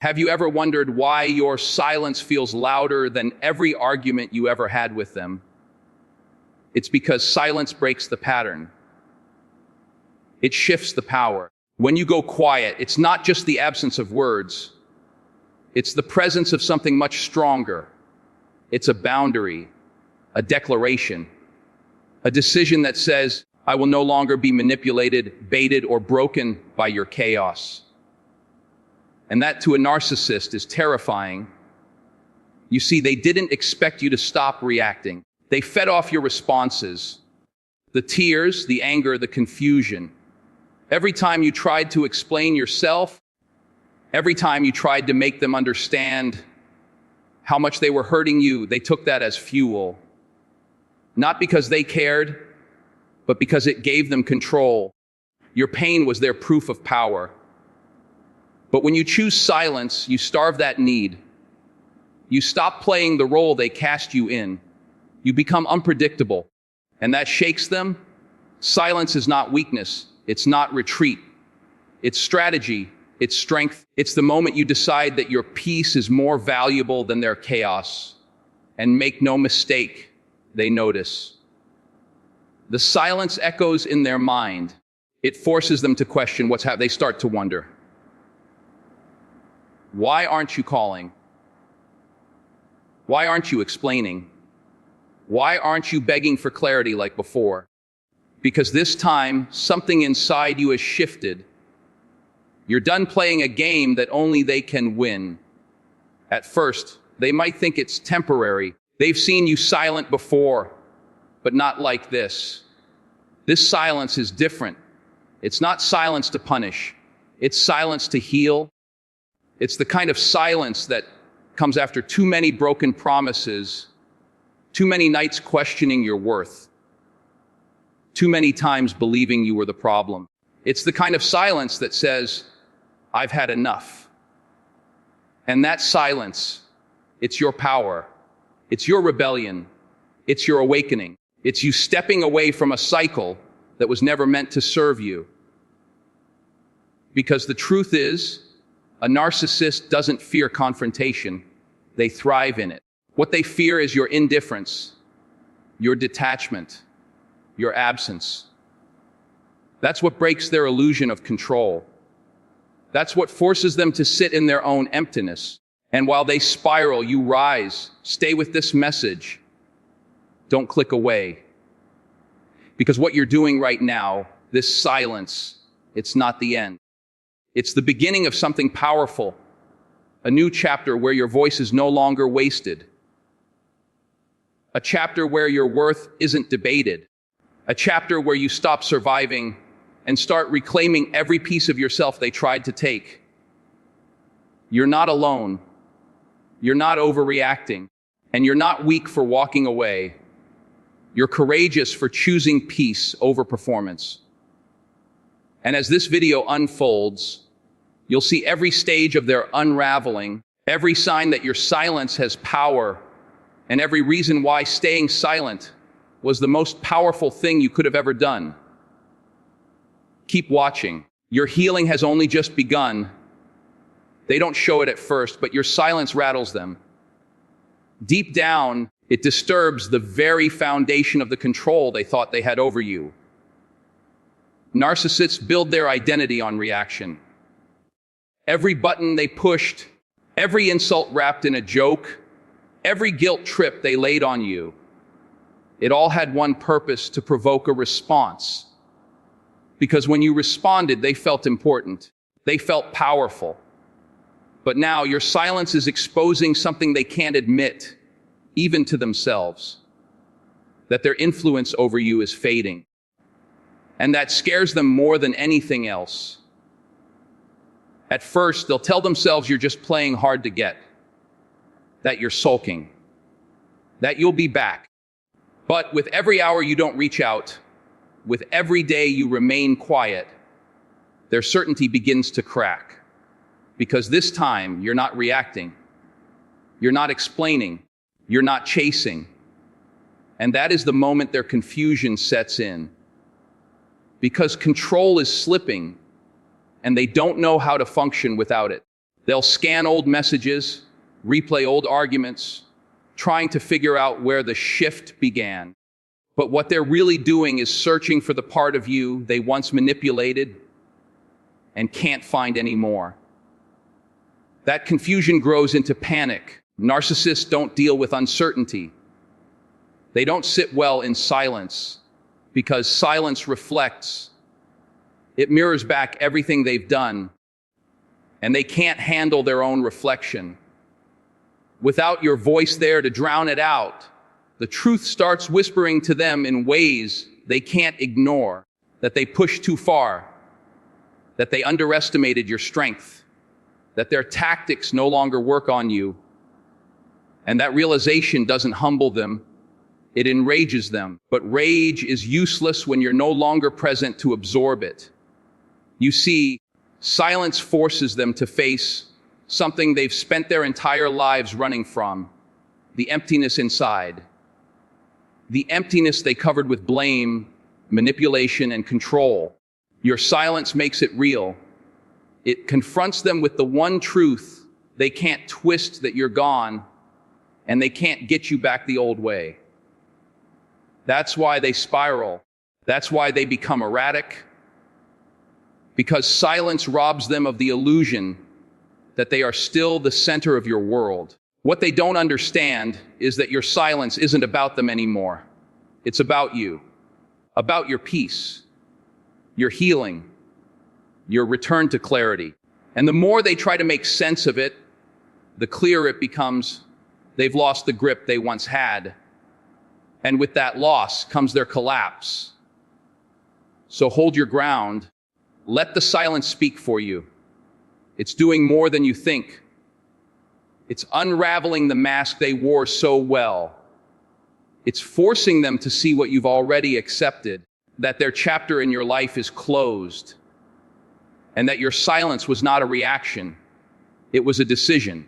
Have you ever wondered why your silence feels louder than every argument you ever had with them? It's because silence breaks the pattern. It shifts the power. When you go quiet, it's not just the absence of words. It's the presence of something much stronger. It's a boundary, a declaration, a decision that says, I will no longer be manipulated, baited, or broken by your chaos. And that to a narcissist is terrifying. You see, they didn't expect you to stop reacting. They fed off your responses, the tears, the anger, the confusion. Every time you tried to explain yourself, every time you tried to make them understand how much they were hurting you, they took that as fuel. Not because they cared, but because it gave them control. Your pain was their proof of power. But when you choose silence, you starve that need. You stop playing the role they cast you in. You become unpredictable, and that shakes them. Silence is not weakness. It's not retreat. It's strategy. It's strength. It's the moment you decide that your peace is more valuable than their chaos. And make no mistake, they notice. The silence echoes in their mind. It forces them to question what's happening. They start to wonder. Why aren't you calling? Why aren't you explaining? Why aren't you begging for clarity like before? Because this time, something inside you has shifted. You're done playing a game that only they can win. At first, they might think it's temporary. They've seen you silent before, but not like this. This silence is different. It's not silence to punish. It's silence to heal. It's the kind of silence that comes after too many broken promises, too many nights questioning your worth, too many times believing you were the problem. It's the kind of silence that says, I've had enough. And that silence, it's your power. It's your rebellion. It's your awakening. It's you stepping away from a cycle that was never meant to serve you. Because the truth is, a narcissist doesn't fear confrontation. They thrive in it. What they fear is your indifference, your detachment, your absence. That's what breaks their illusion of control. That's what forces them to sit in their own emptiness. And while they spiral, you rise. Stay with this message. Don't click away. Because what you're doing right now, this silence, it's not the end. It's the beginning of something powerful. A new chapter where your voice is no longer wasted. A chapter where your worth isn't debated. A chapter where you stop surviving and start reclaiming every piece of yourself they tried to take. You're not alone. You're not overreacting. And you're not weak for walking away. You're courageous for choosing peace over performance. And as this video unfolds, you'll see every stage of their unraveling, every sign that your silence has power, and every reason why staying silent was the most powerful thing you could have ever done. Keep watching. Your healing has only just begun. They don't show it at first, but your silence rattles them. Deep down, it disturbs the very foundation of the control they thought they had over you. Narcissists build their identity on reaction. Every button they pushed, every insult wrapped in a joke, every guilt trip they laid on you, it all had one purpose: to provoke a response. Because when you responded, they felt important. They felt powerful. But now your silence is exposing something they can't admit, even to themselves: that their influence over you is fading. And that scares them more than anything else. At first, they'll tell themselves you're just playing hard to get, that you're sulking, that you'll be back. But with every hour you don't reach out, with every day you remain quiet, their certainty begins to crack. Because this time, you're not reacting, you're not explaining, you're not chasing. And that is the moment their confusion sets in. Because control is slipping, and they don't know how to function without it. They'll scan old messages, replay old arguments, trying to figure out where the shift began. But what they're really doing is searching for the part of you they once manipulated and can't find anymore. That confusion grows into panic. Narcissists don't deal with uncertainty. They don't sit well in silence, because silence reflects. It mirrors back everything they've done, and they can't handle their own reflection. Without your voice there to drown it out, the truth starts whispering to them in ways they can't ignore, that they pushed too far, that they underestimated your strength, that their tactics no longer work on you. And that realization doesn't humble them, it enrages them. But rage is useless when you're no longer present to absorb it. You see, silence forces them to face something they've spent their entire lives running from: the emptiness inside. The emptiness they covered with blame, manipulation, and control. Your silence makes it real. It confronts them with the one truth they can't twist: that you're gone, and they can't get you back the old way. That's why they spiral. That's why they become erratic. Because silence robs them of the illusion that they are still the center of your world. What they don't understand is that your silence isn't about them anymore. It's about you, about your peace, your healing, your return to clarity. And the more they try to make sense of it, the clearer it becomes they've lost the grip they once had. And with that loss comes their collapse. So hold your ground. Let the silence speak for you. It's doing more than you think. It's unraveling the mask they wore so well. It's forcing them to see what you've already accepted, that their chapter in your life is closed, and that your silence was not a reaction. It was a decision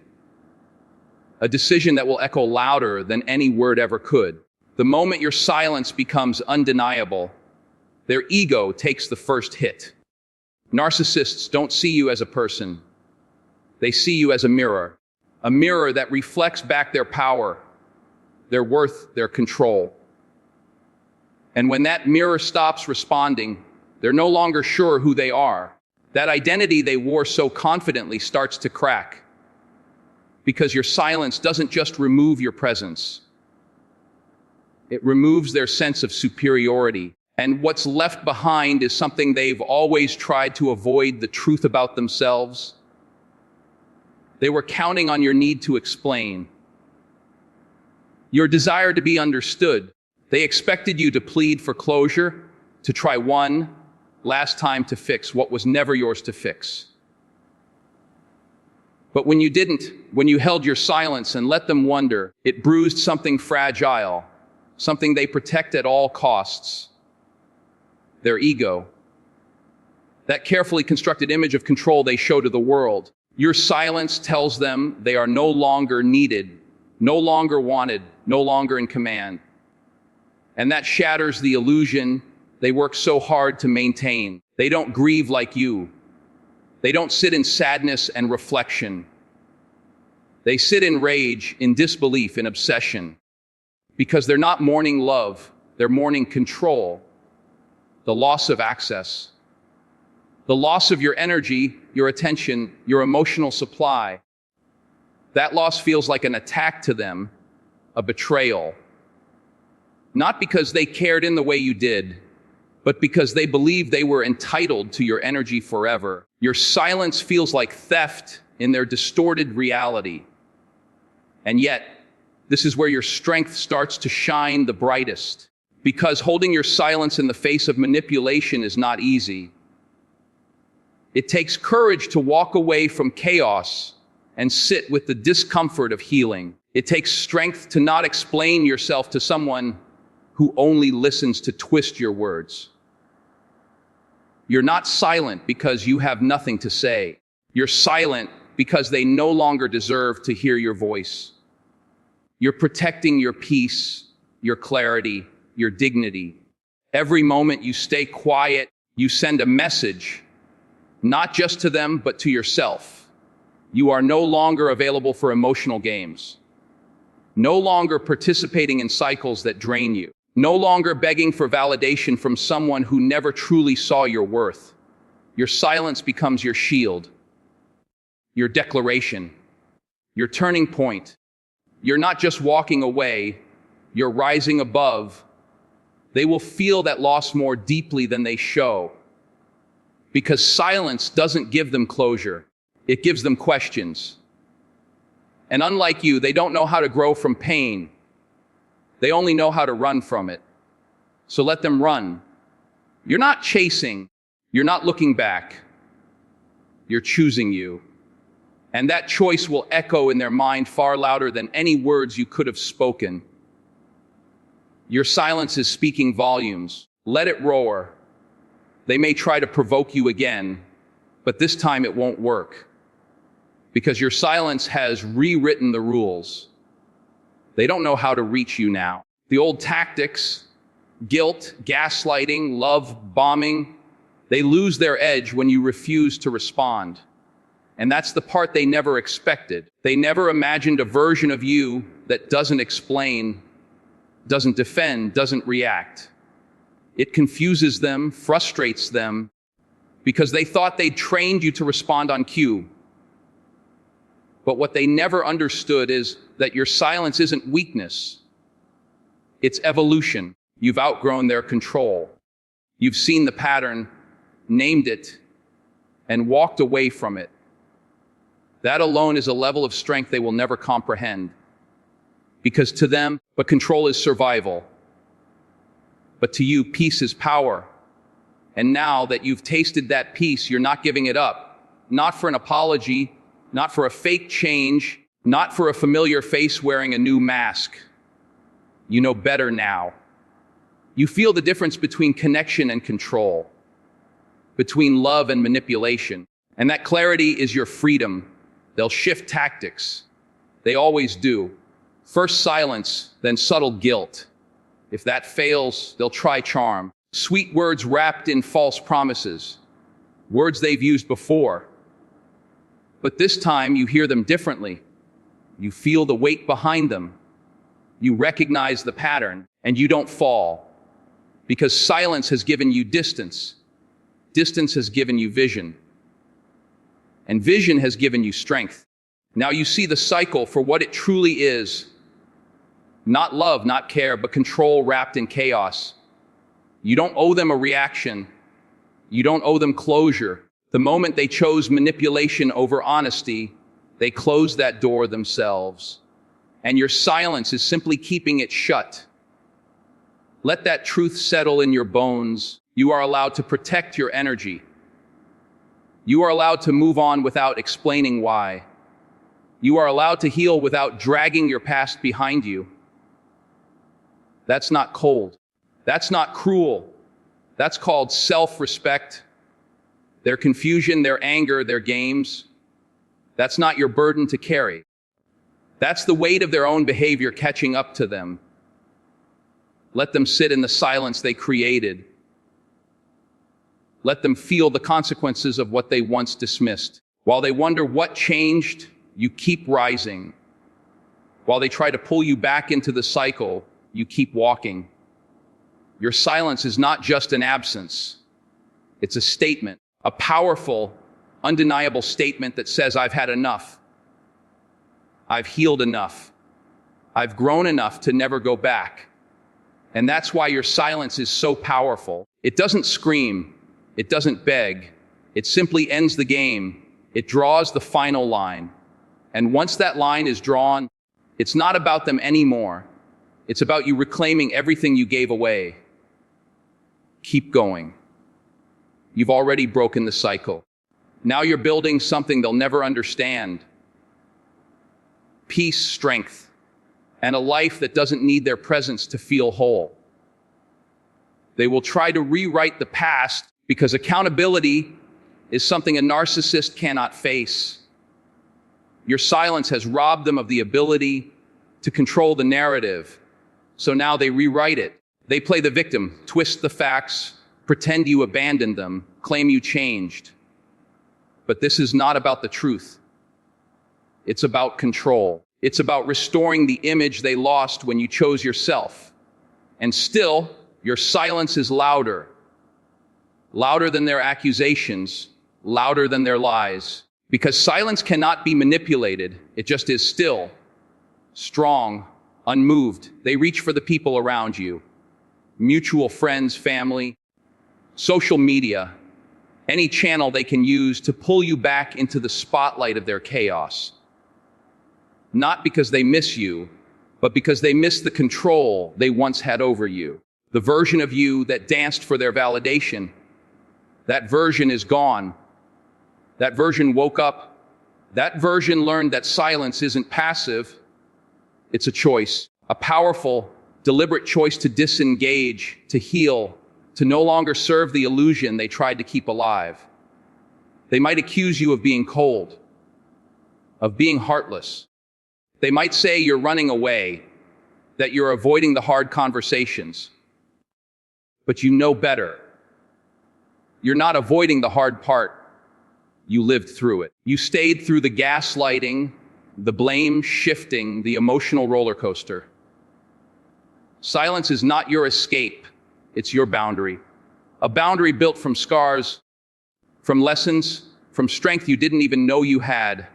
that will echo louder than any word ever could. The moment your silence becomes undeniable, their ego takes the first hit. Narcissists don't see you as a person. They see you as a mirror that reflects back their power, their worth, their control. And when that mirror stops responding, they're no longer sure who they are. That identity they wore so confidently starts to crack, because your silence doesn't just remove your presence. It removes their sense of superiority. And what's left behind is something they've always tried to avoid: the truth about themselves. They were counting on your need to explain, your desire to be understood. They expected you to plead for closure, to try one last time to fix what was never yours to fix. But when you didn't, when you held your silence and let them wonder, it bruised something fragile, something they protect at all costs: their ego. That carefully constructed image of control they show to the world. Your silence tells them they are no longer needed, no longer wanted, no longer in command. And that shatters the illusion they work so hard to maintain. They don't grieve like you. They don't sit in sadness and reflection. They sit in rage, in disbelief, in obsession. Because they're not mourning love, they're mourning control. The loss of access, the loss of your energy, your attention, your emotional supply. That loss feels like an attack to them, a betrayal. Not because they cared in the way you did, but because they believed they were entitled to your energy forever. Your silence feels like theft in their distorted reality. And yet, this is where your strength starts to shine the brightest. Because holding your silence in the face of manipulation is not easy. It takes courage to walk away from chaos and sit with the discomfort of healing. It takes strength to not explain yourself to someone who only listens to twist your words. You're not silent because you have nothing to say. You're silent because they no longer deserve to hear your voice. You're protecting your peace, your clarity, your dignity. Every moment you stay quiet, you send a message, not just to them, but to yourself. You are no longer available for emotional games. No longer participating in cycles that drain you. No longer begging for validation from someone who never truly saw your worth. Your silence becomes your shield, your declaration, your turning point. You're not just walking away, you're rising above. They will feel that loss more deeply than they show. Because silence doesn't give them closure, it gives them questions. And unlike you, they don't know how to grow from pain. They only know how to run from it. So let them run. You're not chasing. You're not looking back. You're choosing you. And that choice will echo in their mind far louder than any words you could have spoken. Your silence is speaking volumes. Let it roar. They may try to provoke you again, but this time it won't work. Because your silence has rewritten the rules. They don't know how to reach you now. The old tactics, guilt, gaslighting, love bombing, they lose their edge when you refuse to respond. And that's the part they never expected. They never imagined a version of you that doesn't explain, doesn't defend, doesn't react. It confuses them, frustrates them, because they thought they'd trained you to respond on cue. But what they never understood is that your silence isn't weakness. It's evolution. You've outgrown their control. You've seen the pattern, named it, and walked away from it. That alone is a level of strength they will never comprehend. Because to them, control is survival. But to you, peace is power. And now that you've tasted that peace, you're not giving it up. Not for an apology, not for a fake change, not for a familiar face wearing a new mask. You know better now. You feel the difference between connection and control, between love and manipulation. And that clarity is your freedom. They'll shift tactics. They always do. First silence, then subtle guilt. If that fails, they'll try charm. Sweet words wrapped in false promises. Words they've used before. But this time you hear them differently. You feel the weight behind them. You recognize the pattern, and you don't fall. Because silence has given you distance. Distance has given you vision. And vision has given you strength. Now you see the cycle for what it truly is. Not love, not care, but control wrapped in chaos. You don't owe them a reaction. You don't owe them closure. The moment they chose manipulation over honesty, they closed that door themselves. And your silence is simply keeping it shut. Let that truth settle in your bones. You are allowed to protect your energy. You are allowed to move on without explaining why. You are allowed to heal without dragging your past behind you. That's not cold. That's not cruel. That's called self-respect. Their confusion, their anger, their games, that's not your burden to carry. That's the weight of their own behavior catching up to them. Let them sit in the silence they created. Let them feel the consequences of what they once dismissed. While they wonder what changed, you keep rising. While they try to pull you back into the cycle, you keep walking. Your silence is not just an absence. It's a statement. A powerful, undeniable statement that says, I've had enough. I've healed enough. I've grown enough to never go back. And that's why your silence is so powerful. It doesn't scream. It doesn't beg. It simply ends the game. It draws the final line. And once that line is drawn, it's not about them anymore. It's about you reclaiming everything you gave away. Keep going. You've already broken the cycle. Now you're building something they'll never understand. Peace, strength, and a life that doesn't need their presence to feel whole. They will try to rewrite the past because accountability is something a narcissist cannot face. Your silence has robbed them of the ability to control the narrative. So now they rewrite it. They play the victim, twist the facts, pretend you abandoned them, claim you changed. But this is not about the truth. It's about control. It's about restoring the image they lost when you chose yourself. And still, your silence is louder. Louder than their accusations, louder than their lies. Because silence cannot be manipulated. It just is still, strong, unmoved. They reach for the people around you. Mutual friends, family, social media, any channel they can use to pull you back into the spotlight of their chaos. Not because they miss you, but because they miss the control they once had over you. The version of you that danced for their validation, that version is gone. That version woke up. That version learned that silence isn't passive. It's a choice, a powerful, deliberate choice to disengage, to heal, to no longer serve the illusion they tried to keep alive. They might accuse you of being cold, of being heartless. They might say you're running away, that you're avoiding the hard conversations. But you know better. You're not avoiding the hard part. You lived through it. You stayed through the gaslighting, the blame shifting, the emotional roller coaster. Silence is not your escape. It's your boundary. A boundary built from scars, from lessons, from strength you didn't even know you had.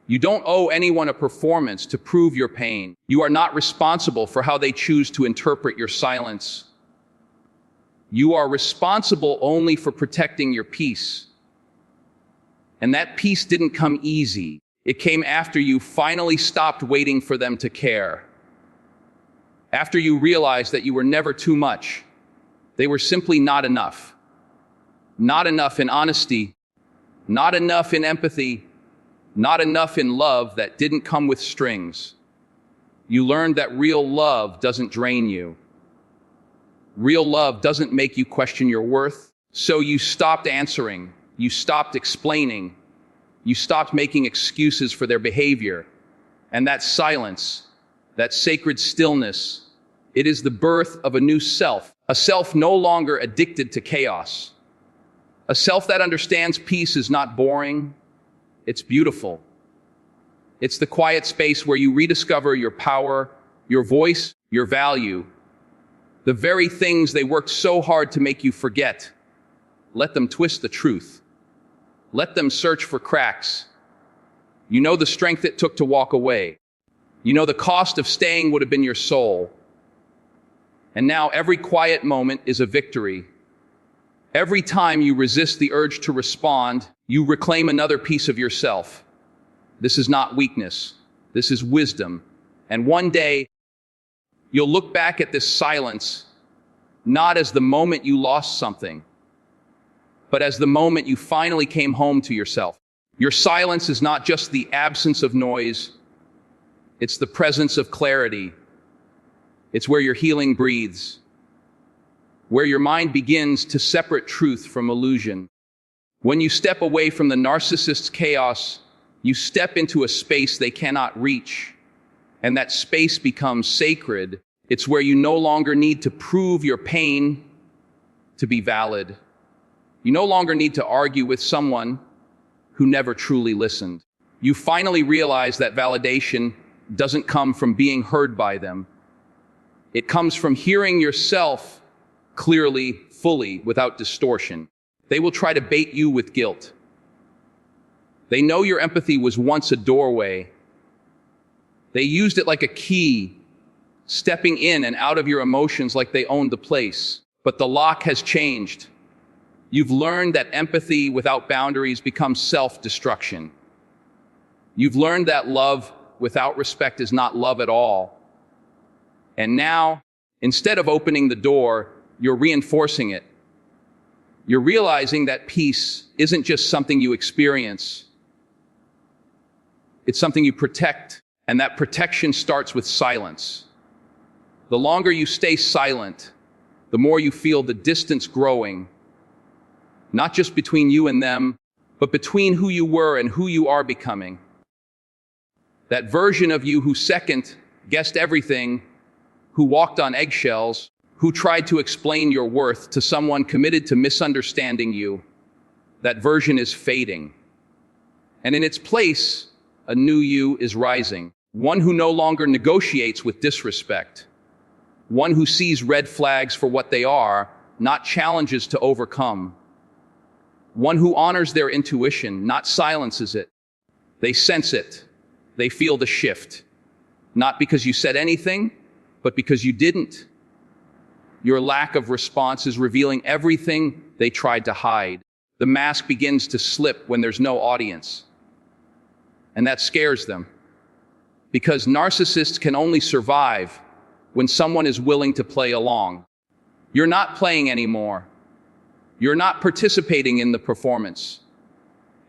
You don't owe anyone a performance to prove your pain. You are not responsible for how they choose to interpret your silence. You are responsible only for protecting your peace. And that peace didn't come easy. It came after you finally stopped waiting for them to care. After you realized that you were never too much. They were simply not enough. Not enough in honesty. Not enough in empathy. Not enough in love that didn't come with strings. You learned that real love doesn't drain you. Real love doesn't make you question your worth. So you stopped answering. You stopped explaining. You stopped making excuses for their behavior. And that silence, that sacred stillness, it is the birth of a new self. A self no longer addicted to chaos. A self that understands peace is not boring. It's beautiful. It's the quiet space where you rediscover your power, your voice, your value. The very things they worked so hard to make you forget. Let them twist the truth. Let them search for cracks. You know the strength it took to walk away. You know the cost of staying would have been your soul. And now every quiet moment is a victory. Every time you resist the urge to respond, you reclaim another piece of yourself. This is not weakness. This is wisdom. And one day, you'll look back at this silence, not as the moment you lost something, but as the moment you finally came home to yourself. Your silence is not just the absence of noise. It's the presence of clarity. It's where your healing breathes, where your mind begins to separate truth from illusion. When you step away from the narcissist's chaos, you step into a space they cannot reach, and that space becomes sacred. It's where you no longer need to prove your pain to be valid. You no longer need to argue with someone who never truly listened. You finally realize that validation doesn't come from being heard by them. It comes from hearing yourself clearly, fully, without distortion. They will try to bait you with guilt. They know your empathy was once a doorway. They used it like a key, stepping in and out of your emotions like they owned the place. But the lock has changed. You've learned that empathy without boundaries becomes self-destruction. You've learned that love without respect is not love at all. And now, instead of opening the door, you're reinforcing it. You're realizing that peace isn't just something you experience. It's something you protect, and that protection starts with silence. The longer you stay silent, the more you feel the distance growing, not just between you and them, but between who you were and who you are becoming. That version of you who second guessed everything, who walked on eggshells, who tried to explain your worth to someone committed to misunderstanding you, that version is fading. And in its place, a new you is rising. One who no longer negotiates with disrespect. One who sees red flags for what they are, not challenges to overcome. One who honors their intuition, not silences it. They sense it. They feel the shift. Not because you said anything, but because you didn't. Your lack of response is revealing everything they tried to hide. The mask begins to slip when there's no audience. And that scares them. Because narcissists can only survive when someone is willing to play along. You're not playing anymore. You're not participating in the performance.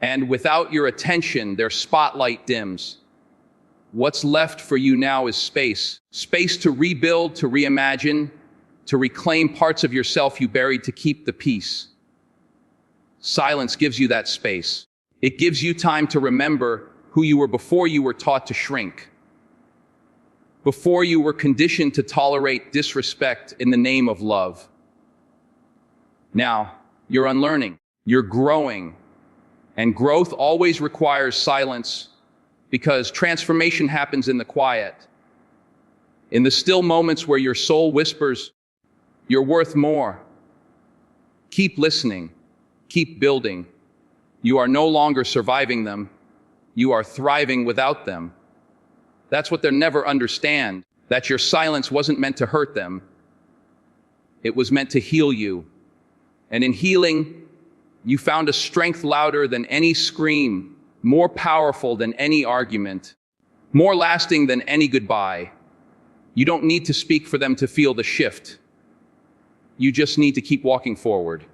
And without your attention, their spotlight dims. What's left for you now is space. Space to rebuild, to reimagine, to reclaim parts of yourself you buried to keep the peace. Silence gives you that space. It gives you time to remember who you were before you were taught to shrink. Before you were conditioned to tolerate disrespect in the name of love. Now, you're unlearning. You're growing. And growth always requires silence because transformation happens in the quiet. In the still moments where your soul whispers, "You're worth more." Keep listening. Keep building. You are no longer surviving them. You are thriving without them. That's what they'll never understand, that your silence wasn't meant to hurt them. It was meant to heal you. And in healing, you found a strength louder than any scream, more powerful than any argument, more lasting than any goodbye. You don't need to speak for them to feel the shift. You just need to keep walking forward.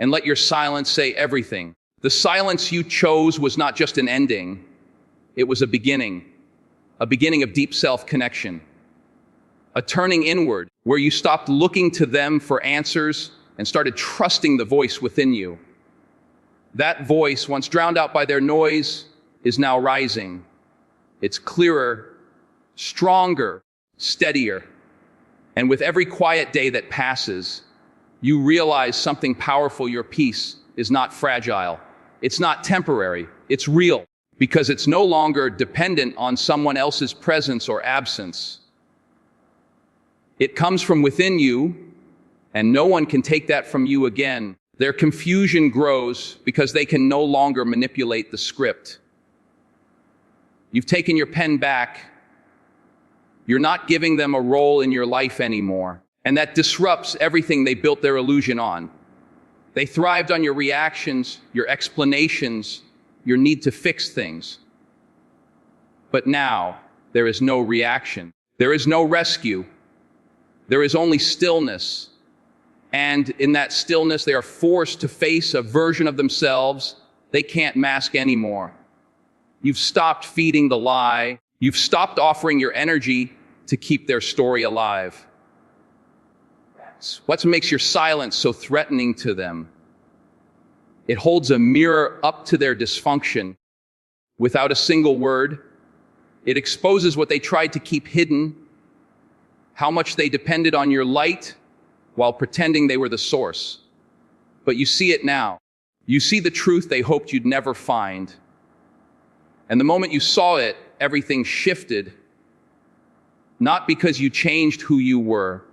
And let your silence say everything. The silence you chose was not just an ending. It was a beginning of deep self-connection, a turning inward where you stopped looking to them for answers and started trusting the voice within you. That voice, once drowned out by their noise, is now rising. It's clearer, stronger, steadier. And with every quiet day that passes, you realize something powerful. Your peace is not fragile. It's not temporary. It's real. Because it's no longer dependent on someone else's presence or absence. It comes from within you, and no one can take that from you again. Their confusion grows because they can no longer manipulate the script. You've taken your pen back. You're not giving them a role in your life anymore. And that disrupts everything they built their illusion on. They thrived on your reactions, your explanations, your need to fix things. But now, there is no reaction. There is no rescue. There is only stillness. And in that stillness, they are forced to face a version of themselves they can't mask anymore. You've stopped feeding the lie. You've stopped offering your energy to keep their story alive. What makes your silence so threatening to them? It holds a mirror up to their dysfunction. Without a single word, it exposes what they tried to keep hidden, how much they depended on your light while pretending they were the source. But you see it now. You see the truth they hoped you'd never find. And the moment you saw it, everything shifted. Not because you changed who you were,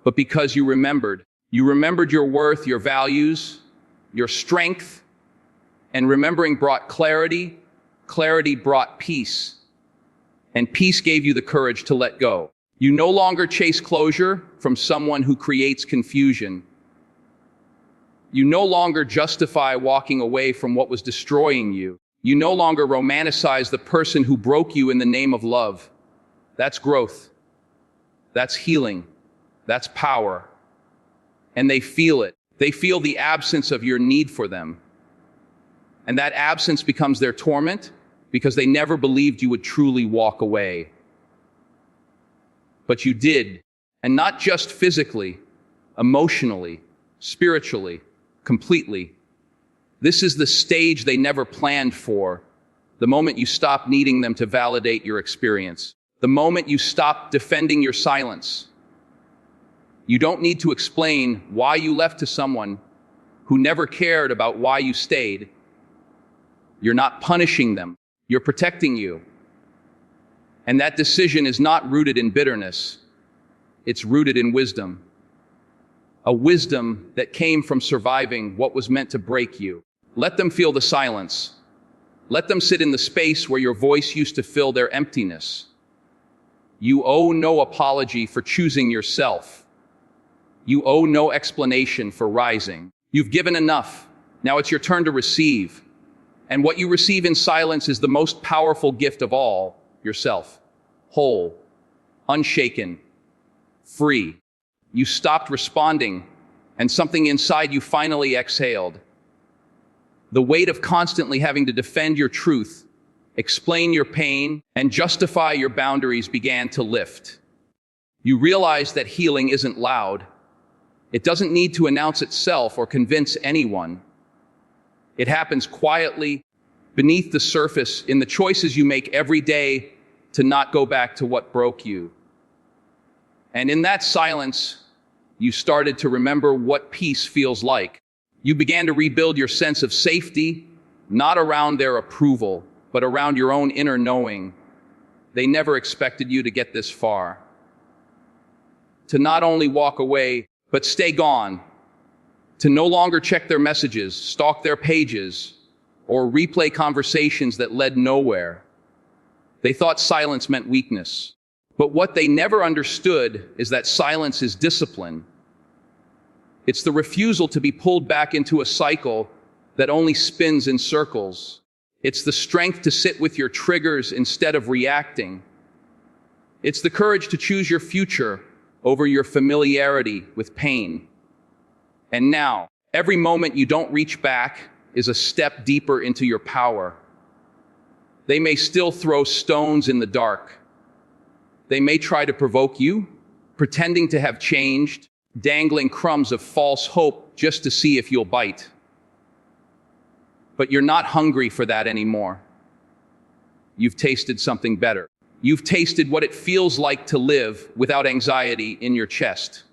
but because you remembered. You remembered your worth, your values, your strength, and remembering brought clarity. Clarity brought peace. And peace gave you the courage to let go. You no longer chase closure from someone who creates confusion. You no longer justify walking away from what was destroying you. You no longer romanticize the person who broke you in the name of love. That's growth. That's healing. That's power. And they feel it. They feel the absence of your need for them. And that absence becomes their torment because they never believed you would truly walk away. But you did. And not just physically, emotionally, spiritually, completely. This is the stage they never planned for. The moment you stop needing them to validate your experience. The moment you stop defending your silence. You don't need to explain why you left to someone who never cared about why you stayed. You're not punishing them. You're protecting you. And that decision is not rooted in bitterness. It's rooted in wisdom. A wisdom that came from surviving what was meant to break you. Let them feel the silence. Let them sit in the space where your voice used to fill their emptiness. You owe no apology for choosing yourself. You owe no explanation for rising. You've given enough. Now it's your turn to receive. And what you receive in silence is the most powerful gift of all, yourself. Whole, unshaken, free. You stopped responding, and something inside you finally exhaled. The weight of constantly having to defend your truth, explain your pain, and justify your boundaries began to lift. You realized that healing isn't loud. It doesn't need to announce itself or convince anyone. It happens quietly, beneath the surface, in the choices you make every day to not go back to what broke you. And in that silence, you started to remember what peace feels like. You began to rebuild your sense of safety, not around their approval, but around your own inner knowing. They never expected you to get this far. To not only walk away, but stay gone. To no longer check their messages, stalk their pages, or replay conversations that led nowhere. They thought silence meant weakness. But what they never understood is that silence is discipline. It's the refusal to be pulled back into a cycle that only spins in circles. It's the strength to sit with your triggers instead of reacting. It's the courage to choose your future over your familiarity with pain. And now, every moment you don't reach back is a step deeper into your power. They may still throw stones in the dark. They may try to provoke you, pretending to have changed, dangling crumbs of false hope just to see if you'll bite. But you're not hungry for that anymore. You've tasted something better. You've tasted what it feels like to live without anxiety in your chest.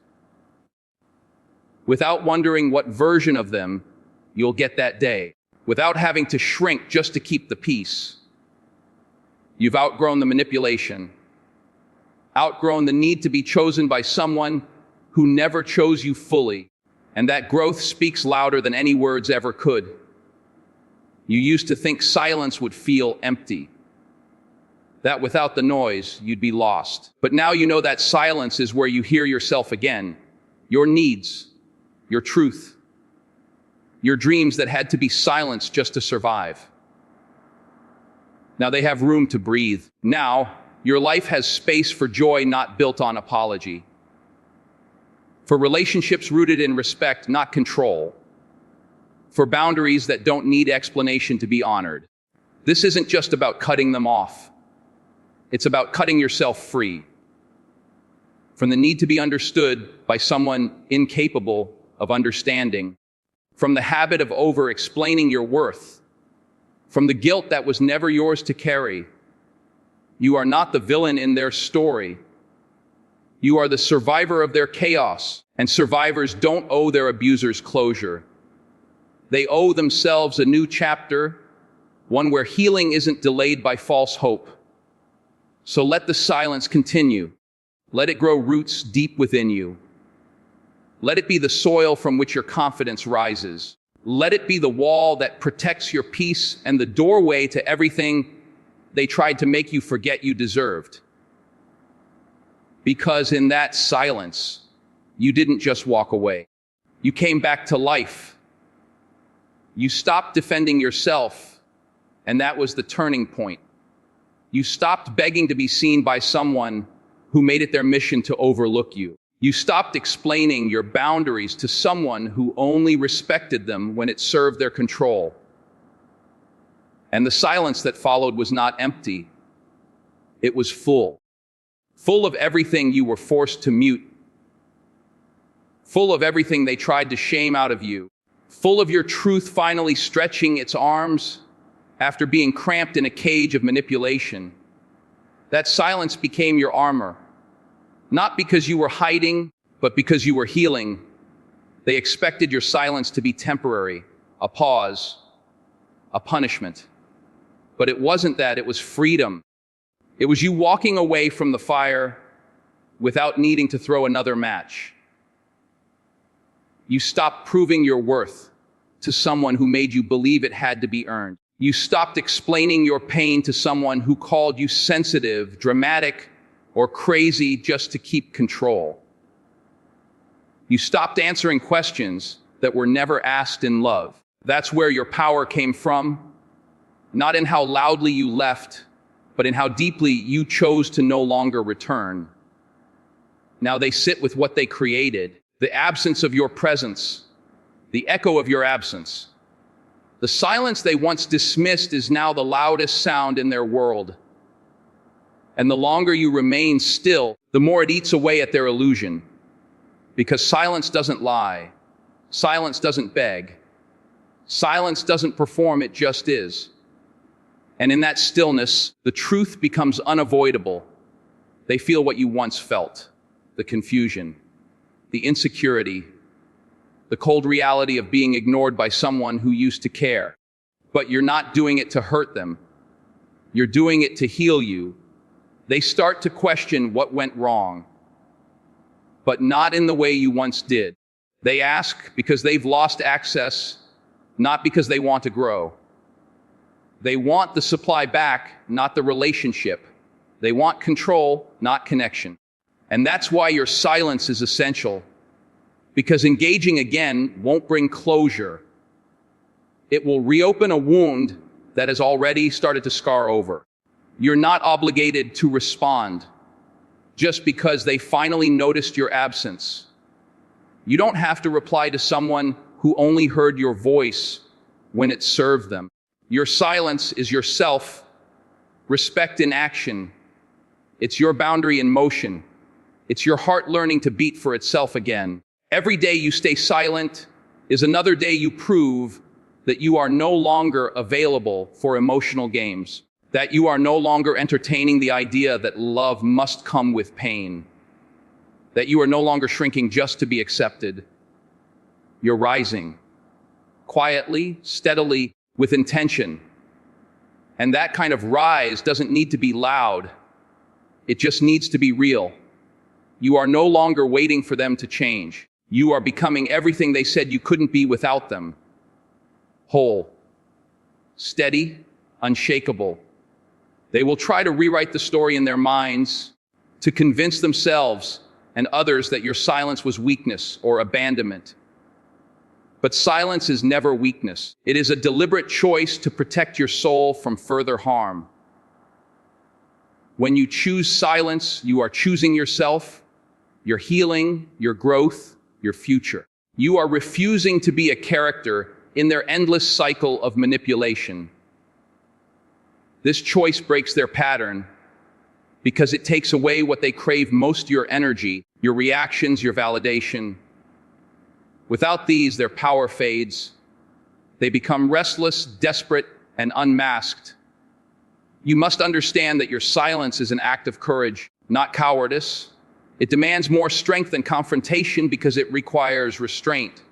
Without wondering what version of them you'll get that day. Without having to shrink just to keep the peace. You've outgrown the manipulation. Outgrown the need to be chosen by someone who never chose you fully. And that growth speaks louder than any words ever could. You used to think silence would feel empty. That without the noise, you'd be lost. But now you know that silence is where you hear yourself again. Your needs, your truth, your dreams that had to be silenced just to survive. Now they have room to breathe. Now, your life has space for joy not built on apology. For relationships rooted in respect, not control. For boundaries that don't need explanation to be honored. This isn't just about cutting them off. It's about cutting yourself free from the need to be understood by someone incapable of understanding, from the habit of over-explaining your worth, from the guilt that was never yours to carry. You are not the villain in their story. You are the survivor of their chaos, and survivors don't owe their abusers closure. They owe themselves a new chapter, one where healing isn't delayed by false hope. So let the silence continue. Let it grow roots deep within you. Let it be the soil from which your confidence rises. Let it be the wall that protects your peace and the doorway to everything they tried to make you forget you deserved. Because in that silence, you didn't just walk away. You came back to life. You stopped defending yourself, and that was the turning point. You stopped begging to be seen by someone who made it their mission to overlook you. You stopped explaining your boundaries to someone who only respected them when it served their control. And the silence that followed was not empty. It was full. Full of everything you were forced to mute. Full of everything they tried to shame out of you. Full of your truth finally stretching its arms after being cramped in a cage of manipulation. That silence became your armor. Not because you were hiding, but because you were healing. They expected your silence to be temporary, a pause, a punishment. But it wasn't that, it was freedom. It was you walking away from the fire without needing to throw another match. You stopped proving your worth to someone who made you believe it had to be earned. You stopped explaining your pain to someone who called you sensitive, dramatic, or crazy just to keep control. You stopped answering questions that were never asked in love. That's where your power came from, not in how loudly you left, but in how deeply you chose to no longer return. Now they sit with what they created, the absence of your presence, the echo of your absence. The silence they once dismissed is now the loudest sound in their world. And the longer you remain still, the more it eats away at their illusion. Because silence doesn't lie. Silence doesn't beg. Silence doesn't perform, it just is. And in that stillness, the truth becomes unavoidable. They feel what you once felt, the confusion, the insecurity, the cold reality of being ignored by someone who used to care. But you're not doing it to hurt them. You're doing it to heal you. They start to question what went wrong, but not in the way you once did. They ask because they've lost access, not because they want to grow. They want the supply back, not the relationship. They want control, not connection. And that's why your silence is essential. Because engaging again won't bring closure. It will reopen a wound that has already started to scar over. You're not obligated to respond just because they finally noticed your absence. You don't have to reply to someone who only heard your voice when it served them. Your silence is your self-respect in action. It's your boundary in motion. It's your heart learning to beat for itself again. Every day you stay silent is another day you prove that you are no longer available for emotional games, that you are no longer entertaining the idea that love must come with pain, that you are no longer shrinking just to be accepted. You're rising, quietly, steadily, with intention. And that kind of rise doesn't need to be loud. It just needs to be real. You are no longer waiting for them to change. You are becoming everything they said you couldn't be without them. Whole, steady, unshakable. They will try to rewrite the story in their minds to convince themselves and others that your silence was weakness or abandonment. But silence is never weakness. It is a deliberate choice to protect your soul from further harm. When you choose silence, you are choosing yourself, your healing, your growth, your future. You are refusing to be a character in their endless cycle of manipulation. This choice breaks their pattern because it takes away what they crave most, your energy, your reactions, your validation. Without these, their power fades. They become restless, desperate, and unmasked. You must understand that your silence is an act of courage, not cowardice. It demands more strength than confrontation because it requires restraint.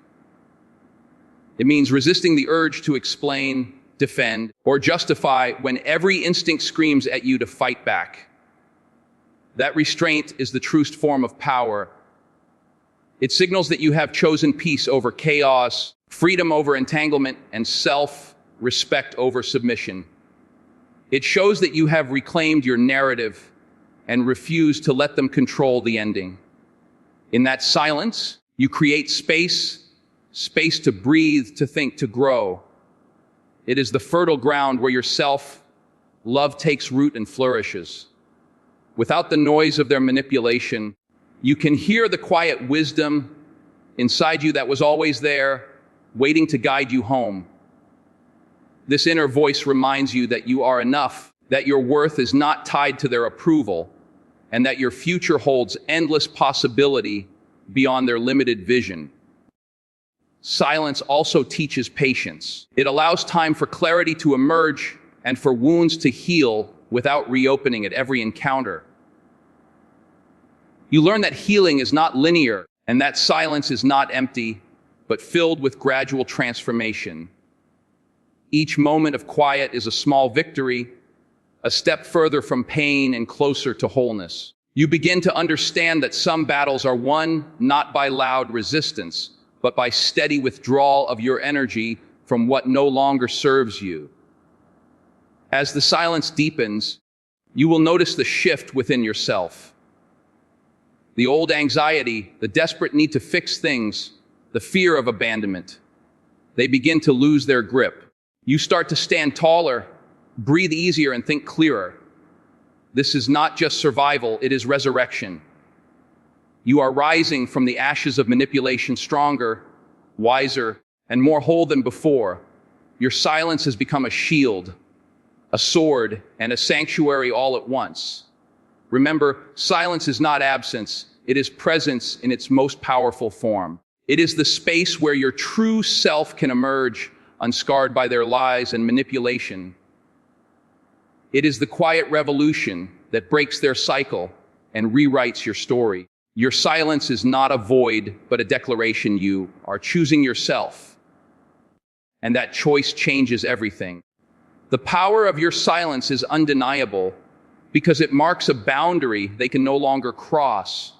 It means resisting the urge to explain, defend, or justify when every instinct screams at you to fight back. That restraint is the truest form of power. It signals that you have chosen peace over chaos, freedom over entanglement, and self-respect over submission. It shows that you have reclaimed your narrative and refused to let them control the ending. In that silence, you create space to breathe, to think, to grow. It is the fertile ground where your self-love takes root and flourishes. Without the noise of their manipulation, you can hear the quiet wisdom inside you that was always there, waiting to guide you home. This inner voice reminds you that you are enough, that your worth is not tied to their approval, and that your future holds endless possibility beyond their limited vision. Silence also teaches patience. It allows time for clarity to emerge and for wounds to heal without reopening at every encounter. You learn that healing is not linear and that silence is not empty, but filled with gradual transformation. Each moment of quiet is a small victory, a step further from pain and closer to wholeness. You begin to understand that some battles are won not by loud resistance, but by steady withdrawal of your energy from what no longer serves you. As the silence deepens, you will notice the shift within yourself. The old anxiety, the desperate need to fix things, the fear of abandonment, they begin to lose their grip. You start to stand taller, breathe easier, and think clearer. This is not just survival, it is resurrection. You are rising from the ashes of manipulation stronger, wiser, and more whole than before. Your silence has become a shield, a sword, and a sanctuary all at once. Remember, silence is not absence, it is presence in its most powerful form. It is the space where your true self can emerge, unscarred by their lies and manipulation. It is the quiet revolution that breaks their cycle and rewrites your story. Your silence is not a void, but a declaration. You are choosing yourself, and that choice changes everything. The power of your silence is undeniable because it marks a boundary they can no longer cross.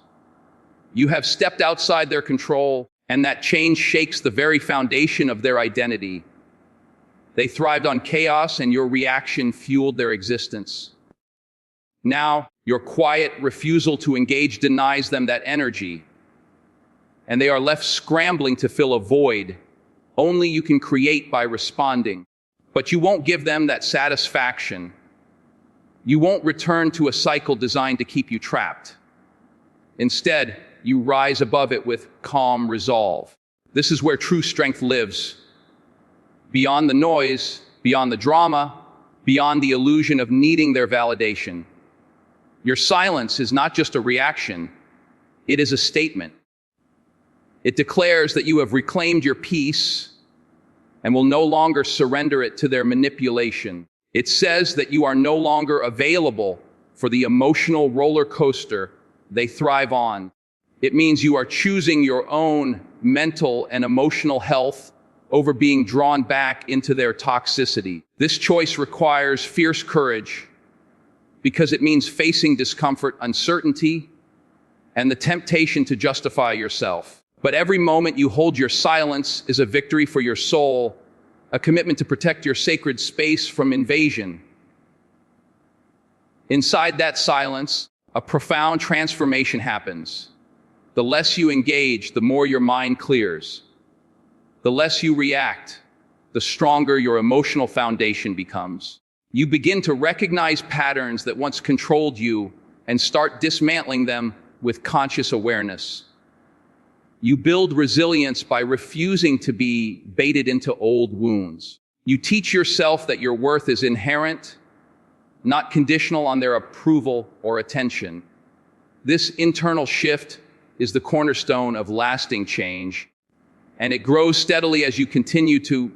You have stepped outside their control, and that change shakes the very foundation of their identity. They thrived on chaos, and your reaction fueled their existence. Now, your quiet refusal to engage denies them that energy, and they are left scrambling to fill a void only you can create by responding. But you won't give them that satisfaction. You won't return to a cycle designed to keep you trapped. Instead, you rise above it with calm resolve. This is where true strength lives. Beyond the noise, beyond the drama, beyond the illusion of needing their validation. Your silence is not just a reaction, it is a statement. It declares that you have reclaimed your peace and will no longer surrender it to their manipulation. It says that you are no longer available for the emotional roller coaster they thrive on. It means you are choosing your own mental and emotional health over being drawn back into their toxicity. This choice requires fierce courage because it means facing discomfort, uncertainty, and the temptation to justify yourself. But every moment you hold your silence is a victory for your soul, a commitment to protect your sacred space from invasion. Inside that silence, a profound transformation happens. The less you engage, the more your mind clears. The less you react, the stronger your emotional foundation becomes. You begin to recognize patterns that once controlled you and start dismantling them with conscious awareness. You build resilience by refusing to be baited into old wounds. You teach yourself that your worth is inherent, not conditional on their approval or attention. This internal shift is the cornerstone of lasting change, and it grows steadily as you continue to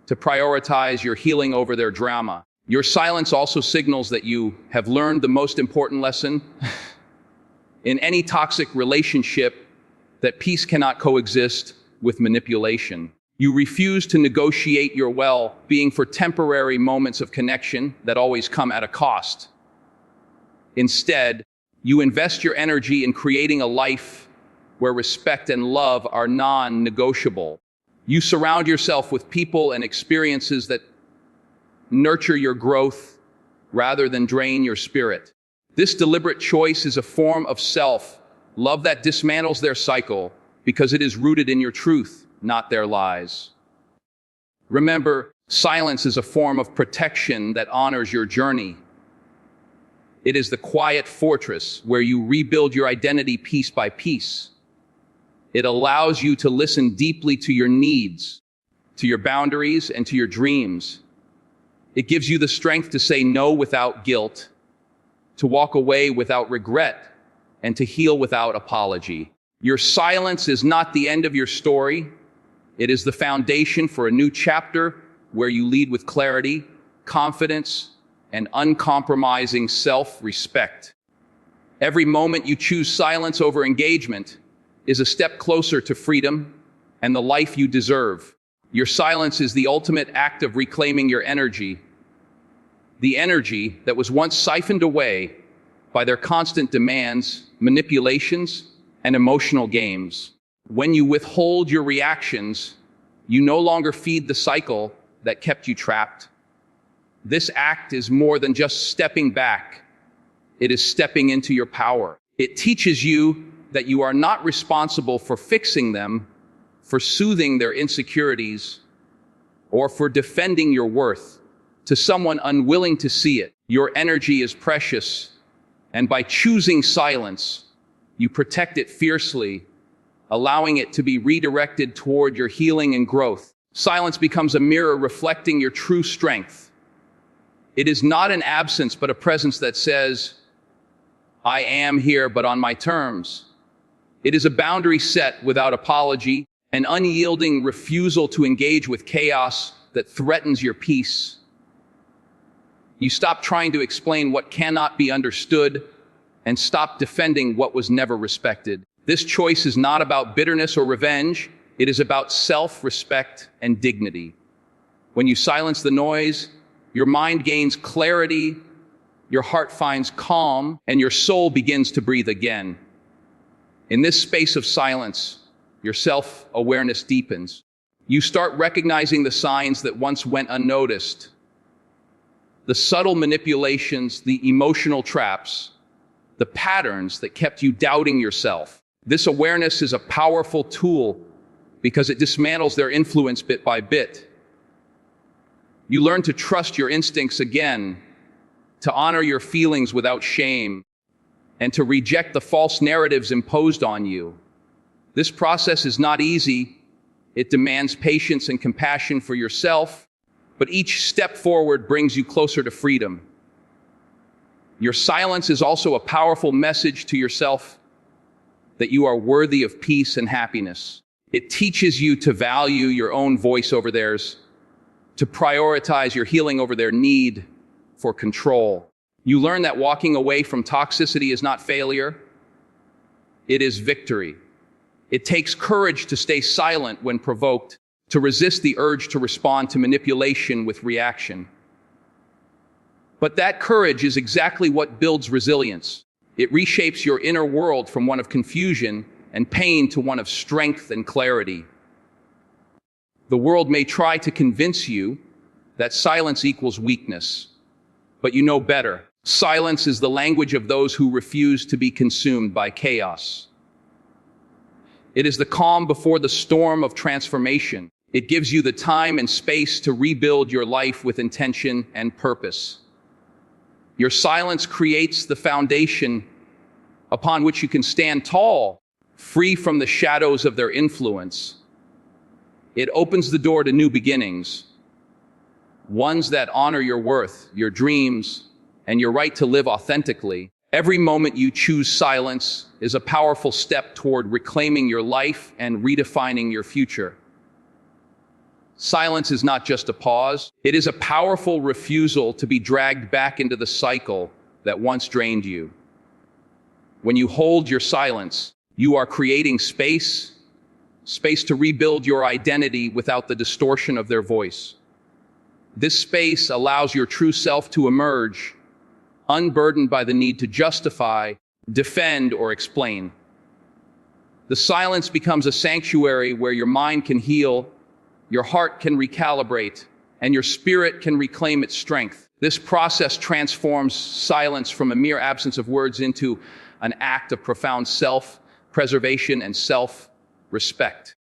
prioritize your healing over their drama. Your silence also signals that you have learned the most important lesson in any toxic relationship, that peace cannot coexist with manipulation. You refuse to negotiate your well-being for temporary moments of connection that always come at a cost. Instead, you invest your energy in creating a life where respect and love are non-negotiable. You surround yourself with people and experiences that nurture your growth rather than drain your spirit. This deliberate choice is a form of self-love that dismantles their cycle because it is rooted in your truth, not their lies. Remember, silence is a form of protection that honors your journey. It is the quiet fortress where you rebuild your identity piece by piece. It allows you to listen deeply to your needs, to your boundaries, and to your dreams. It gives you the strength to say no without guilt, to walk away without regret, and to heal without apology. Your silence is not the end of your story. It is the foundation for a new chapter where you lead with clarity, confidence, and uncompromising self-respect. Every moment you choose silence over engagement is a step closer to freedom and the life you deserve. Your silence is the ultimate act of reclaiming your energy, the energy that was once siphoned away by their constant demands, manipulations, and emotional games. When you withhold your reactions, you no longer feed the cycle that kept you trapped. This act is more than just stepping back. It is stepping into your power. It teaches you that you are not responsible for fixing them, for soothing their insecurities, or for defending your worth to someone unwilling to see it. Your energy is precious, and by choosing silence, you protect it fiercely, allowing it to be redirected toward your healing and growth. Silence becomes a mirror reflecting your true strength. It is not an absence, but a presence that says, I am here, but on my terms. It is a boundary set without apology, an unyielding refusal to engage with chaos that threatens your peace. You stop trying to explain what cannot be understood and stop defending what was never respected. This choice is not about bitterness or revenge. It is about self-respect and dignity. When you silence the noise, your mind gains clarity, your heart finds calm, and your soul begins to breathe again. In this space of silence, your self-awareness deepens. You start recognizing the signs that once went unnoticed, the subtle manipulations, the emotional traps, the patterns that kept you doubting yourself. This awareness is a powerful tool because it dismantles their influence bit by bit. You learn to trust your instincts again, to honor your feelings without shame, and to reject the false narratives imposed on you. This process is not easy. It demands patience and compassion for yourself, but each step forward brings you closer to freedom. Your silence is also a powerful message to yourself that you are worthy of peace and happiness. It teaches you to value your own voice over theirs, to prioritize your healing over their need for control. You learn that walking away from toxicity is not failure, it is victory. It takes courage to stay silent when provoked, to resist the urge to respond to manipulation with reaction. But that courage is exactly what builds resilience. It reshapes your inner world from one of confusion and pain to one of strength and clarity. The world may try to convince you that silence equals weakness, but you know better. Silence is the language of those who refuse to be consumed by chaos. It is the calm before the storm of transformation. It gives you the time and space to rebuild your life with intention and purpose. Your silence creates the foundation upon which you can stand tall, free from the shadows of their influence. It opens the door to new beginnings, ones that honor your worth, your dreams, and your right to live authentically. Every moment you choose silence is a powerful step toward reclaiming your life and redefining your future. Silence is not just a pause. It is a powerful refusal to be dragged back into the cycle that once drained you. When you hold your silence, you are creating space to rebuild your identity without the distortion of their voice. This space allows your true self to emerge, unburdened by the need to justify, defend, or explain. The silence becomes a sanctuary where your mind can heal, your heart can recalibrate, and your spirit can reclaim its strength. This process transforms silence from a mere absence of words into an act of profound self-preservation and self-respect.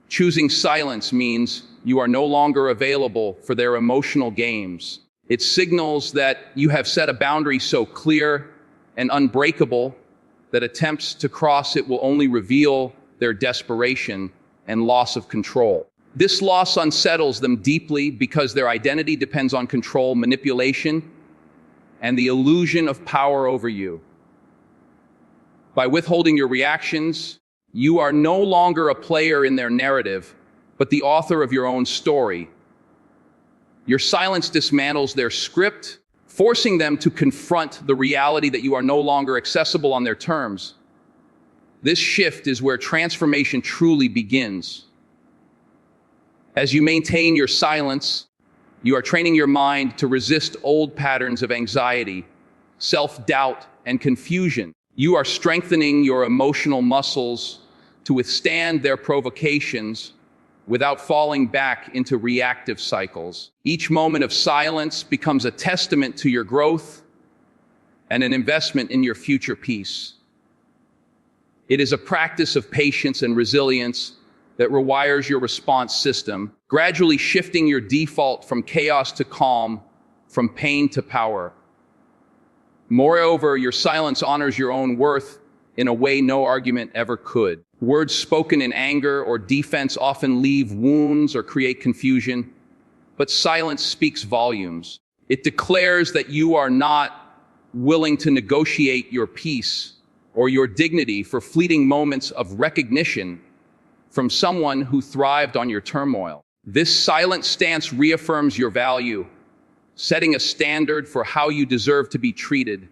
Choosing silence means you are no longer available for their emotional games. It signals that you have set a boundary so clear and unbreakable that attempts to cross it will only reveal their desperation and loss of control. This loss unsettles them deeply because their identity depends on control, manipulation, and the illusion of power over you. By withholding your reactions, you are no longer a player in their narrative, but the author of your own story. Your silence dismantles their script, forcing them to confront the reality that you are no longer accessible on their terms. This shift is where transformation truly begins. As you maintain your silence, you are training your mind to resist old patterns of anxiety, self-doubt, and confusion. You are strengthening your emotional muscles to withstand their provocations without falling back into reactive cycles. Each moment of silence becomes a testament to your growth and an investment in your future peace. It is a practice of patience and resilience that rewires your response system, gradually shifting your default from chaos to calm, from pain to power. Moreover, your silence honors your own worth in a way no argument ever could. Words spoken in anger or defense often leave wounds or create confusion, but silence speaks volumes. It declares that you are not willing to negotiate your peace or your dignity for fleeting moments of recognition from someone who thrived on your turmoil. This silent stance reaffirms your value, setting a standard for how you deserve to be treated,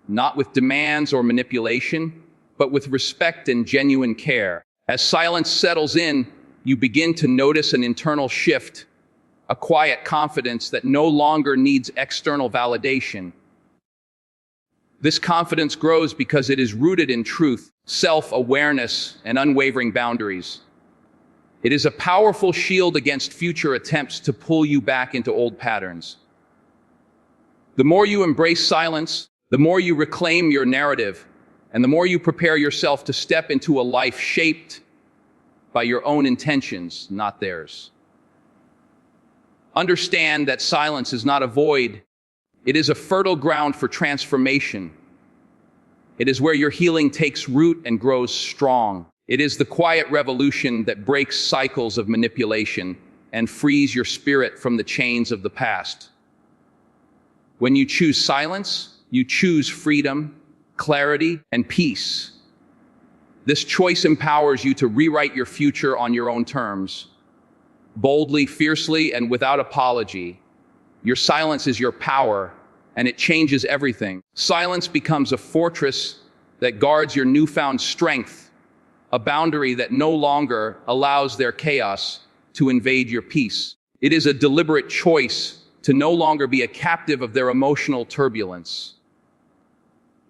not with demands or manipulation, but with respect and genuine care. As silence settles in, you begin to notice an internal shift, a quiet confidence that no longer needs external validation. This confidence grows because it is rooted in truth, self-awareness, and unwavering boundaries. It is a powerful shield against future attempts to pull you back into old patterns. The more you embrace silence, the more you reclaim your narrative, and the more you prepare yourself to step into a life shaped by your own intentions, not theirs. Understand that silence is not a void. It is a fertile ground for transformation. It is where your healing takes root and grows strong. It is the quiet revolution that breaks cycles of manipulation and frees your spirit from the chains of the past. When you choose silence, you choose freedom, clarity, and peace. This choice empowers you to rewrite your future on your own terms, boldly, fiercely, and without apology. Your silence is your power, and it changes everything. Silence becomes a fortress that guards your newfound strength, a boundary that no longer allows their chaos to invade your peace. It is a deliberate choice to no longer be a captive of their emotional turbulence.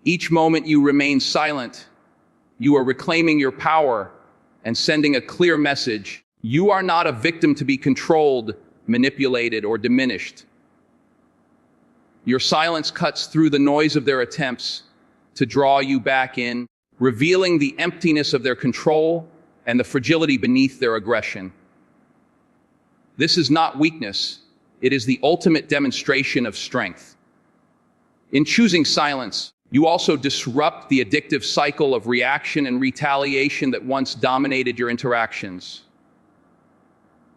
Each moment you remain silent, you are reclaiming your power and sending a clear message. You are not a victim to be controlled, manipulated, or diminished. Your silence cuts through the noise of their attempts to draw you back in, revealing the emptiness of their control and the fragility beneath their aggression. This is not weakness. It is the ultimate demonstration of strength. In choosing silence, you also disrupt the addictive cycle of reaction and retaliation that once dominated your interactions.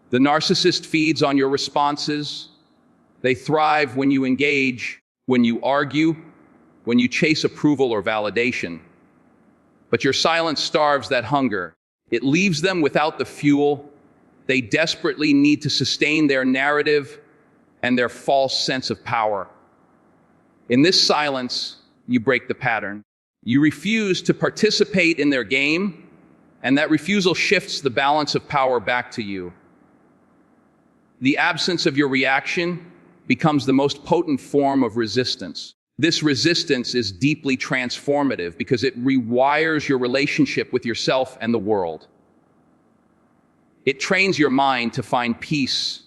The narcissist feeds on your responses. They thrive when you engage, when you argue, when you chase approval or validation. But your silence starves that hunger. It leaves them without the fuel they desperately need to sustain their narrative and their false sense of power. In this silence, you break the pattern. You refuse to participate in their game, and that refusal shifts the balance of power back to you. The absence of your reaction becomes the most potent form of resistance. This resistance is deeply transformative because it rewires your relationship with yourself and the world. It trains your mind to find peace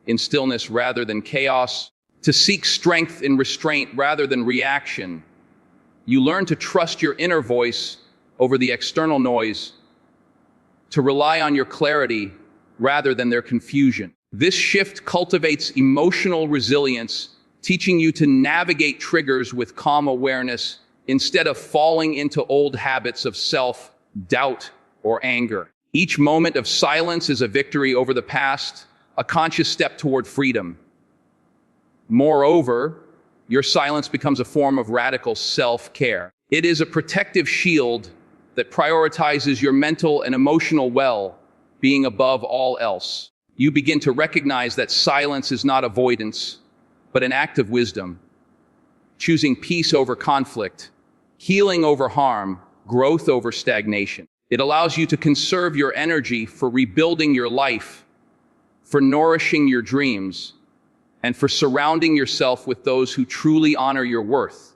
in stillness rather than chaos, to seek strength in restraint rather than reaction. You learn to trust your inner voice over the external noise, to rely on your clarity rather than their confusion. This shift cultivates emotional resilience, teaching you to navigate triggers with calm awareness instead of falling into old habits of self-doubt or anger. Each moment of silence is a victory over the past, a conscious step toward freedom. Moreover, your silence becomes a form of radical self-care. It is a protective shield that prioritizes your mental and emotional well-being above all else. You begin to recognize that silence is not avoidance, but an act of wisdom, choosing peace over conflict, healing over harm, growth over stagnation. It allows you to conserve your energy for rebuilding your life for nourishing your dreams, and for surrounding yourself with those who truly honor your worth.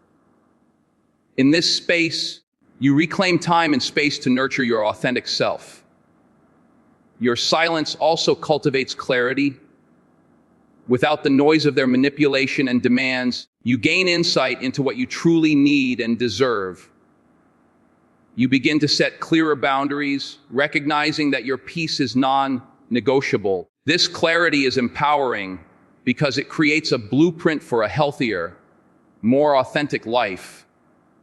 In this space, you reclaim time and space to nurture your authentic self. Your silence also cultivates clarity. Without the noise of their manipulation and demands, you gain insight into what you truly need and deserve. You begin to set clearer boundaries, recognizing that your peace is non-negotiable. This clarity is empowering because it creates a blueprint for a healthier, more authentic life,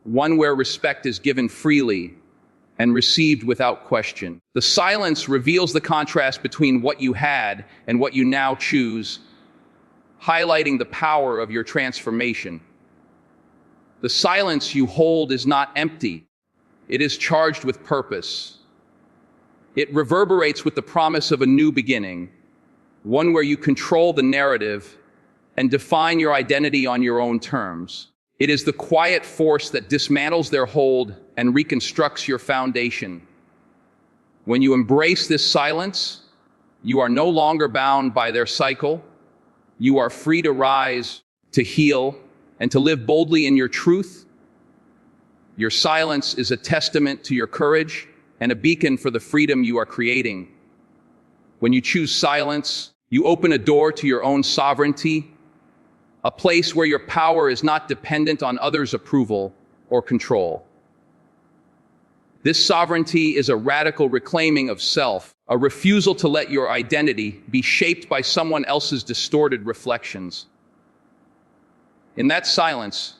one where respect is given freely and received without question. The silence reveals the contrast between what you had and what you now choose, highlighting the power of your transformation. The silence you hold is not empty. It is charged with purpose. It reverberates with the promise of a new beginning, one where you control the narrative and define your identity on your own terms. It is the quiet force that dismantles their hold and reconstructs your foundation. When you embrace this silence, you are no longer bound by their cycle. You are free to rise, to heal, and to live boldly in your truth. Your silence is a testament to your courage and a beacon for the freedom you are creating. When you choose silence, you open a door to your own sovereignty, a place where your power is not dependent on others' approval or control. This sovereignty is a radical reclaiming of self, a refusal to let your identity be shaped by someone else's distorted reflections. In that silence,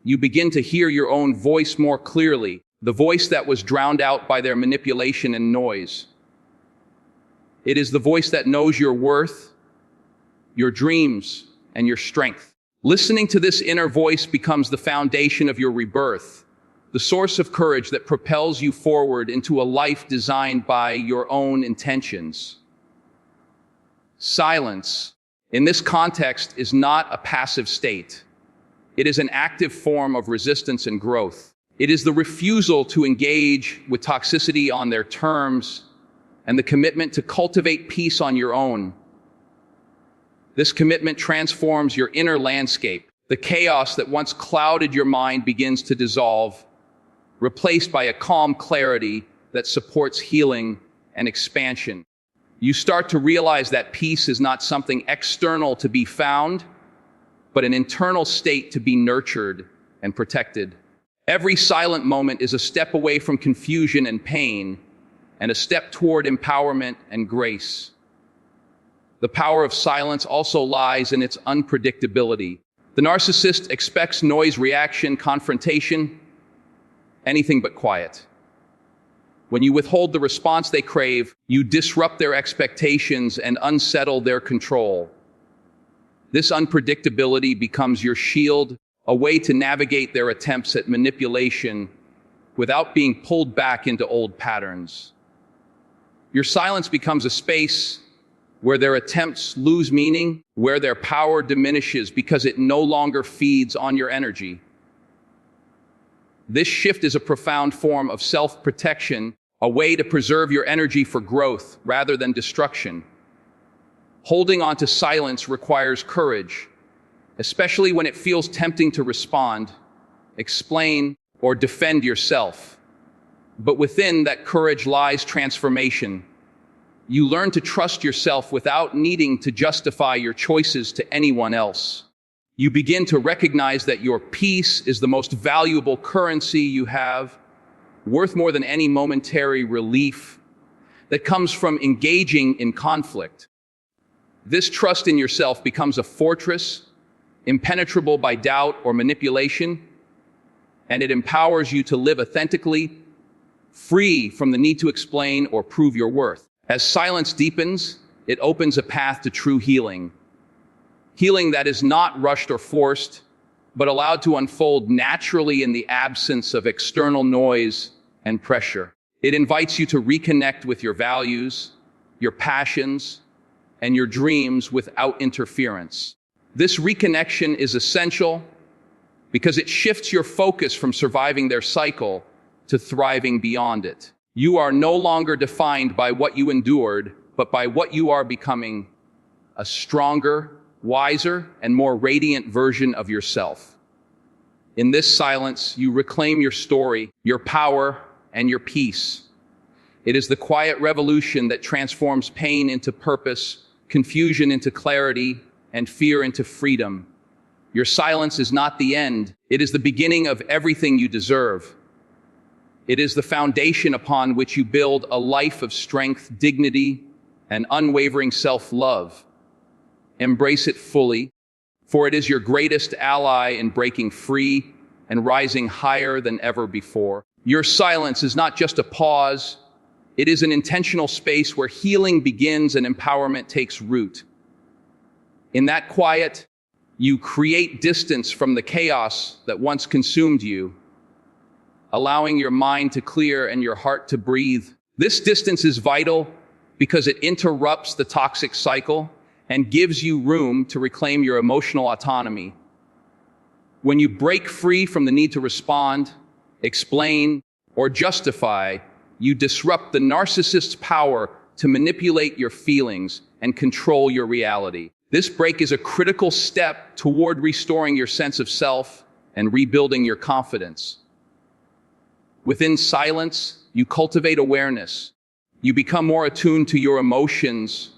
you begin to hear your own voice more clearly, the voice that was drowned out by their manipulation and noise. It is the voice that knows your worth, your dreams, and your strength. Listening to this inner voice becomes the foundation of your rebirth, the source of courage that propels you forward into a life designed by your own intentions. Silence, in this context, is not a passive state. It is an active form of resistance and growth. It is the refusal to engage with toxicity on their terms and the commitment to cultivate peace on your own. This commitment transforms your inner landscape. The chaos that once clouded your mind begins to dissolve, replaced by a calm clarity that supports healing and expansion. You start to realize that peace is not something external to be found, but an internal state to be nurtured and protected. Every silent moment is a step away from confusion and pain, and a step toward empowerment and grace. The power of silence also lies in its unpredictability. The narcissist expects noise, reaction, confrontation, anything but quiet. When you withhold the response they crave, you disrupt their expectations and unsettle their control. This unpredictability becomes your shield, a way to navigate their attempts at manipulation without being pulled back into old patterns. Your silence becomes a space where their attempts lose meaning, where their power diminishes because it no longer feeds on your energy. This shift is a profound form of self-protection, a way to preserve your energy for growth rather than destruction. Holding on to silence requires courage, especially when it feels tempting to respond, explain, or defend yourself. But within that courage lies transformation. You learn to trust yourself without needing to justify your choices to anyone else. You begin to recognize that your peace is the most valuable currency you have, worth more than any momentary relief that comes from engaging in conflict. This trust in yourself becomes a fortress, impenetrable by doubt or manipulation, and it empowers you to live authentically, free from the need to explain or prove your worth. As silence deepens, it opens a path to true healing. Healing that is not rushed or forced, but allowed to unfold naturally in the absence of external noise and pressure. It invites you to reconnect with your values, your passions, and your dreams without interference. This reconnection is essential because it shifts your focus from surviving their cycle to thriving beyond it. You are no longer defined by what you endured, but by what you are becoming a stronger, wiser, and more radiant version of yourself. In this silence, you reclaim your story, your power, and your peace. It is the quiet revolution that transforms pain into purpose, confusion into clarity, and fear into freedom. Your silence is not the end. It is the beginning of everything you deserve. It is the foundation upon which you build a life of strength, dignity, and unwavering self-love. Embrace it fully, for it is your greatest ally in breaking free and rising higher than ever before. Your silence is not just a pause. It is an intentional space where healing begins and empowerment takes root. In that quiet, you create distance from the chaos that once consumed you, allowing your mind to clear and your heart to breathe. This distance is vital because it interrupts the toxic cycle and gives you room to reclaim your emotional autonomy. When you break free from the need to respond, explain, or justify, you disrupt the narcissist's power to manipulate your feelings and control your reality. This break is a critical step toward restoring your sense of self and rebuilding your confidence. Within silence, you cultivate awareness. You become more attuned to your emotions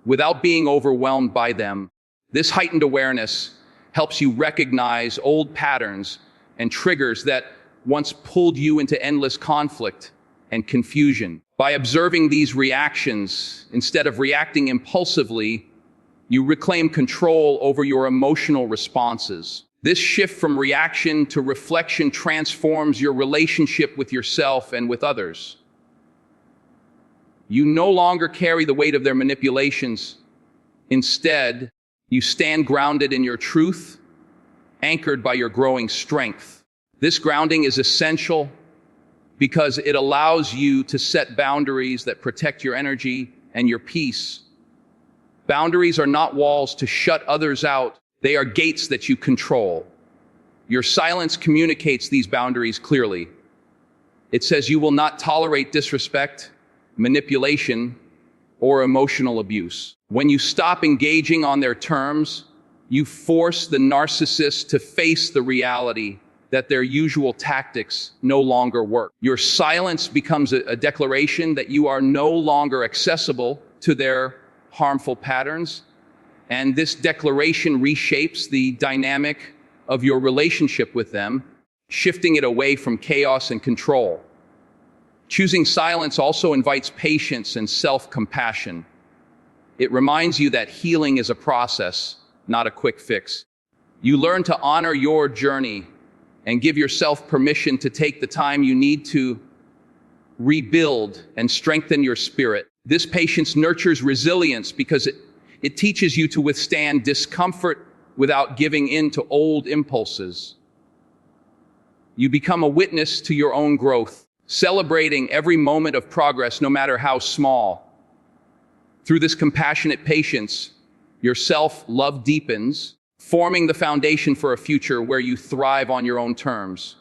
without being overwhelmed by them. This heightened awareness helps you recognize old patterns and triggers that once pulled you into endless conflict and confusion. By observing these reactions, instead of reacting impulsively, you reclaim control over your emotional responses. This shift from reaction to reflection transforms your relationship with yourself and with others. You no longer carry the weight of their manipulations. Instead, you stand grounded in your truth, anchored by your growing strength. This grounding is essential because it allows you to set boundaries that protect your energy and your peace. Boundaries are not walls to shut others out. They are gates that you control. Your silence communicates these boundaries clearly. It says you will not tolerate disrespect, manipulation, or emotional abuse. When you stop engaging on their terms, you force the narcissist to face the reality that their usual tactics no longer work. Your silence becomes a declaration that you are no longer accessible to their harmful patterns, and this declaration reshapes the dynamic of your relationship with them, shifting it away from chaos and control. Choosing silence also invites patience and self-compassion. It reminds you that healing is a process, not a quick fix. You learn to honor your journey and give yourself permission to take the time you need to rebuild and strengthen your spirit. This patience nurtures resilience because it teaches you to withstand discomfort without giving in to old impulses. You become a witness to your own growth, celebrating every moment of progress, no matter how small. Through this compassionate patience, your self-love deepens, forming the foundation for a future where you thrive on your own terms.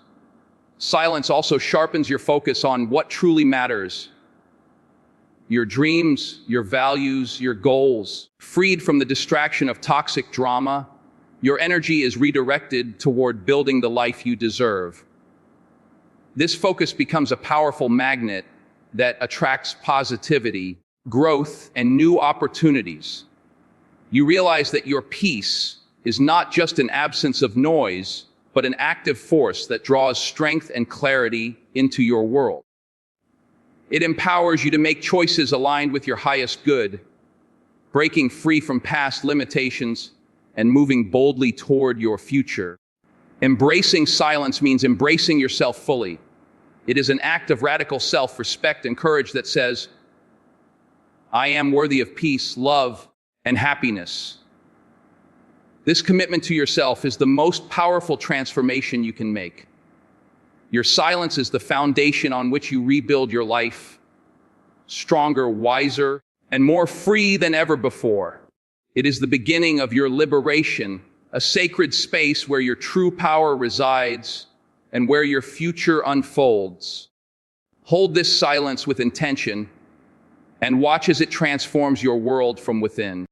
Silence also sharpens your focus on what truly matters: your dreams, your values, your goals. Freed from the distraction of toxic drama, your energy is redirected toward building the life you deserve. This focus becomes a powerful magnet that attracts positivity, growth, and new opportunities. You realize that your peace is not just an absence of noise, but an active force that draws strength and clarity into your world. It empowers you to make choices aligned with your highest good, breaking free from past limitations and moving boldly toward your future. Embracing silence means embracing yourself fully. It is an act of radical self-respect and courage that says, "I am worthy of peace, love, and happiness." This commitment to yourself is the most powerful transformation you can make. Your silence is the foundation on which you rebuild your life, stronger, wiser, and more free than ever before. It is the beginning of your liberation, a sacred space where your true power resides and where your future unfolds. Hold this silence with intention and watch as it transforms your world from within.